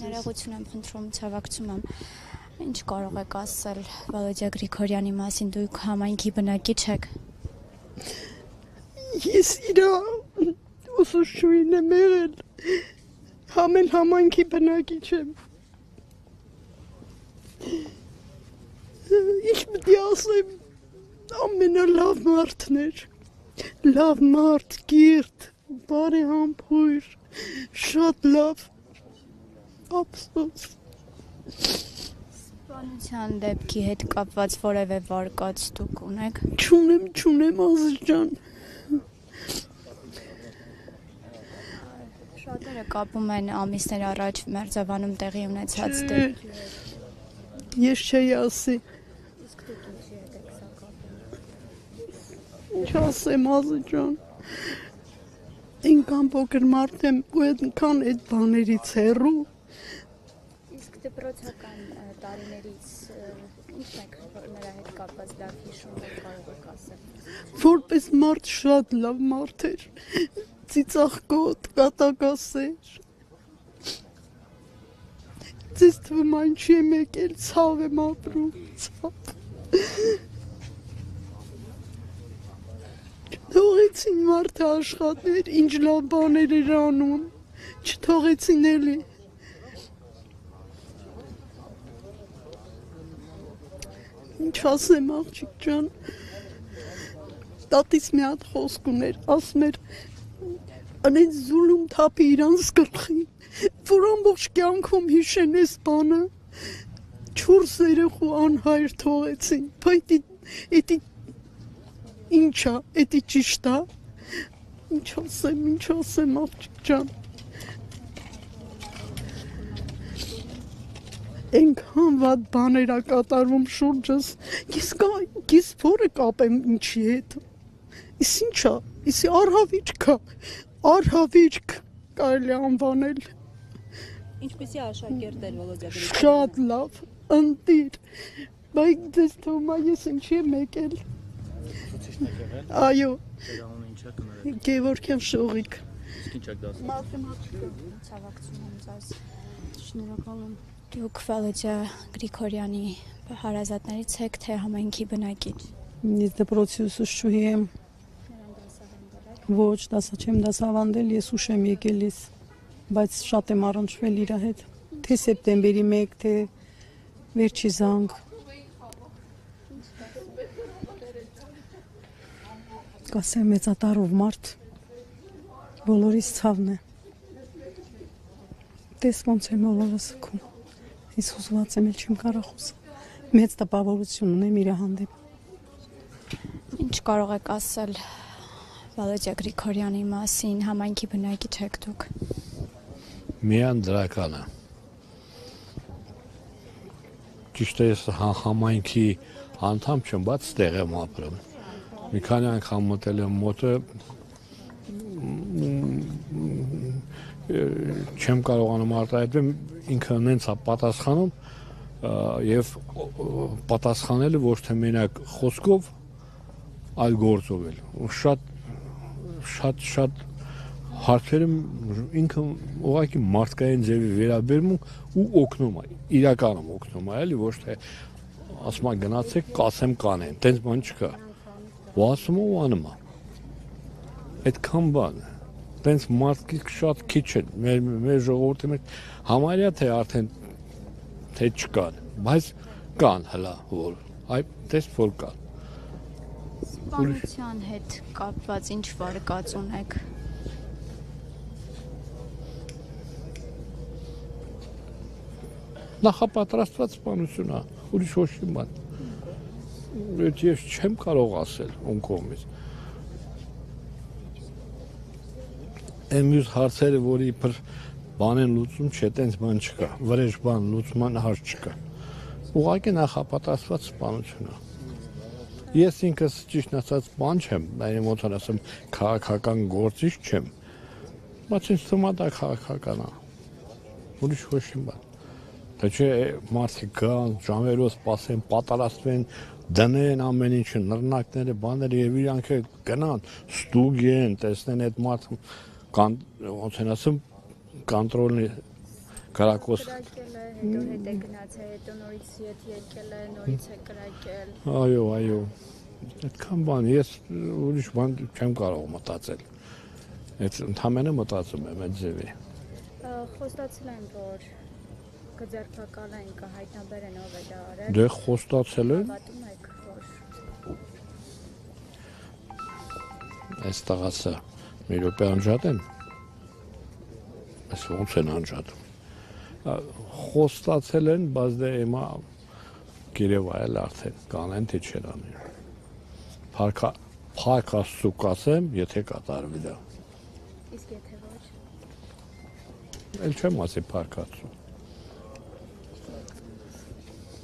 Ներողություն եմ խնդրում, ցավակցում եմ։ Ինչ կարող եք ասել Վալոդիա Գրիգորյանի մասին, դուք համայնքի բնակիչ եք։ Ես իրա ուսուցչուհին եմ եղել, համեն համայնքի բնակիչ եմ։ Ինչ պետք է ասեմ, ամենալավ մարդն էր, լավ մարդ, կիրթ, բարեհամբույր, շատ լավ, ափսոս։ Սպանության դեպքի հետ կապված որևէ վարկած դուք ունեք։ Չունեմ Ազիզ ջան։ Շատերը կապում են ամիսներ առաջ Մերձավանում տեղի ունեցած դեպքի։ Ես չէի ասի։ Իսկ դուք ինչի եք սա կապում։ Ինչ ասեմ Ազիզ ջան։ Ինքան փոքր մարդ եմ ու այնքան այդ բաներից հեռու։ Իսկ դպրոցական տարիներից ինչ եք նրա հետ կապված լավ հիշում եք կարող եք ասել։ Որպես մարդ շատ լավ մարդ էր, ծիծաղկոտ, կատակասեր։ Ձեզ թվում այն չի եմ եկել, ցավ եմ ապրում, ցավ։ Չթողեցին մարդը աշխատներ, ինչ լավ բաներ էր անում, չթողեցին էլի։ Ինչ ասեմ աղջիկ ջան, տատիս մի հատ խոսք ուներ, ասում էր, անեն զուլում թափի իրանց գլխին, որ ամբողջ կյանքում հիշեն այս բանը, 4 երեխու անհայր թողեցին, բայց էդի ինչա, էդի ճիշտ է, ինչ ասեմ աղջիկ ջան։ Այնքան վատ բաներ ա կատարվում շուրջս, ես որը կապեմ ինչի հետ, իս ինչա, իսի արհավիճք կարելի անվանել։ Ինչպեսի աշակերտ էր Վալոդիա Գրիգորյանը։ Շատ լավ, ընտիր, բայց դες թվում ա ես ինչի եմ եկել։ Այո, Գևորգյան Շողիկ։ Ցավակցում եմ ձեզ։ Շնորհակալ եմ։ Դուք Վալոդիա Գրիգորյանի հարազատներից եք, թե համայնքի բնակիչ։ Ես դպրոցի ուսուցչուհի եմ։ Ոչ, չեմ դասավանդել, ես ուշ եմ եկել ես, բայց շատ եմ առնչվել իր հետ, թե սեպտեմբերի 1, թե վերջի զանգ։ Կասեմ մեծատարով մարդ, բոլորիս ցավն է։ Տես ոնց եմ բոլորս զգում։ Ես հուզված եմ, չեմ կարող խոսալ։ Մեծ տպավորություն ունեմ իր հանդեպ։ Ինչ կարող եք ասել Վալոդիա Գրիգորյանի մասին, համայնքի բնակիչ եք դուք։ Միան դրականը։ Ճիշտ է, ես համայնքի անդամ չեմ, բայց ստեղ եմ ապրում։ Մի քանի անգամ մտել եմ մոտը, չեմ կարողանում արտահայտվել, ինքը նենց է պատասխանում եւ պատասխանելը ոչ թե մենակ խոսքով, այլ գործով էլ։ Շատ հարցերը ինքը ուղղակի մարդկային ձևի վերաբերում ու օգնում է, իրականում օգնում է, էլի ոչ թե ասում է գնացեք, կասեմ կանեն, տենց բան չկա։ Ու ասում է ու անում է։ Այդքան բան է։ Տենց մարդիկ շատ քիչ են, մեր ժողովրդի մեջ համարյա թե արդեն թե չկան, բայց կան հլա, որ այդպես որ կան։ Սպանության հետ կապված ինչ վարկած ունեք։ Նախապատրաստված սպանություն է, ուրիշ ոչ մի բան։ Այդ ես չեմ կարող ասել ում կողմից։ Այն մյուս հարցերը, որ իբր բան են լուծում, չէ, տենց բան չկա, վրեժ բան լուծման հարց չկա։ Ուղղակի նախապատրաստված սպանություն է։ Ես ինքս ճիշտ ասած բան չեմ, այն ոնց ասեմ, քաղաքական գործիչ չեմ, բայց ինձ թվում է դա քաղաքական է։ Ուրիշ ոչ մի բան։ Դա չէ մարդիկ գան, ժամերով սպասեն, պատրաստվեն, դնեն ամեն ինչը, նռնակները, բաները եւ իրանք գնան, ստուգեն, տեսնեն այդ մարդը ոնց են ասում, կոնտրոլի Կարակոս Կրակել է, հետո հետ է գնացել, հետո նորից ետ եկել է, նորից է կրակել։ այո, այդքան բան, ես ուրիշ բան չեմ կարող մտածել։ Այդ ընդհանրապես մտածում եմ այդ ձևի։ Խոստացել են, որ կձերբակալեն, կհայտնաբերեն ով է դա արել։ Դե խոստացել են, Հավատում եք, որ այս տղասը մի րոպե անջատեն։ Այս ոնց են անջատում։ Խոստացել են, բայց դե հիմա գերեվայել արդեն կանեն թե չեն անեն։ Փառք Աստծո կասեմ, եթե կատարվի դա։ իսկ եթե ոչ։ Էլ չեմ ասի փառք Աստծո։